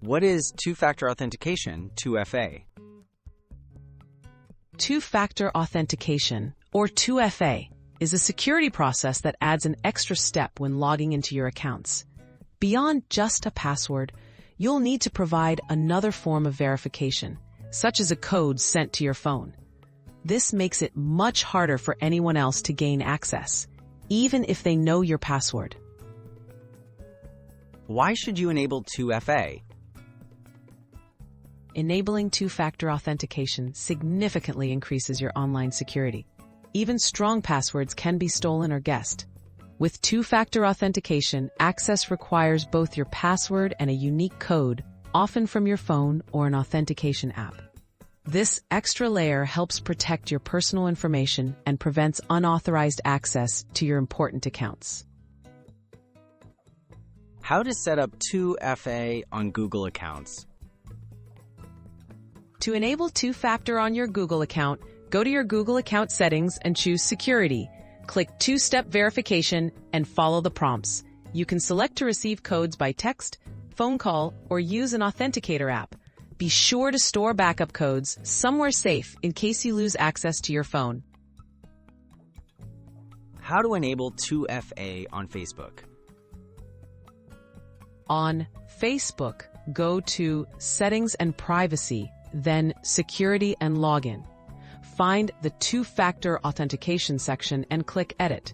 What is two-factor authentication, 2FA? Two-factor authentication, or 2FA, is a security process that adds an extra step when logging into your accounts. Beyond just a password, you'll need to provide another form of verification, such as a code sent to your phone. This makes it much harder for anyone else to gain access, even if they know your password. Why should you enable 2FA? Enabling two-factor authentication significantly increases your online security. Even strong passwords can be stolen or guessed. With two-factor authentication, access requires both your password and a unique code, often from your phone or an authentication app. This extra layer helps protect your personal information and prevents unauthorized access to your important accounts. How to set up 2FA on Google accounts? To enable two-factor on your Google account, go to your Google account settings and choose Security. Click Two-Step Verification and follow the prompts. You can select to receive codes by text, phone call, or use an authenticator app. Be sure to store backup codes somewhere safe in case you lose access to your phone. How to enable 2FA on Facebook? On Facebook, go to Settings and Privacy, then Security and Login. Find the two-factor authentication section and click Edit.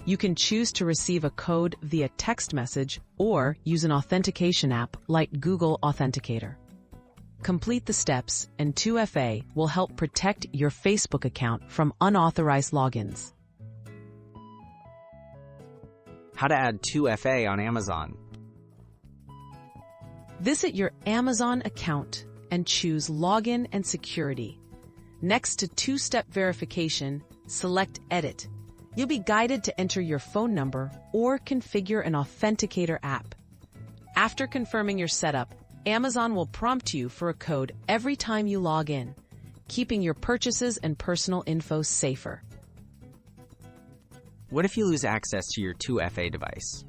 You can choose to receive a code via text message or use an authentication app like Google Authenticator. Complete the steps and 2FA will help protect your Facebook account from unauthorized logins. How to add 2FA on Amazon? Visit your Amazon account and choose Login and Security. Next to two-step verification, select Edit. You'll be guided to enter your phone number or configure an authenticator app. After confirming your setup, Amazon will prompt you for a code every time you log in, keeping your purchases and personal info safer. What if you lose access to your 2FA device?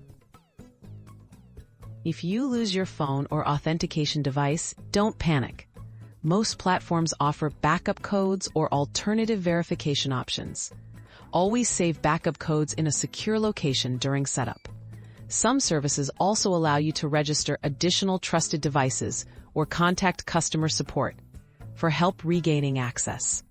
If you lose your phone or authentication device, don't panic. Most platforms offer backup codes or alternative verification options. Always save backup codes in a secure location during setup. Some services also allow you to register additional trusted devices or contact customer support for help regaining access.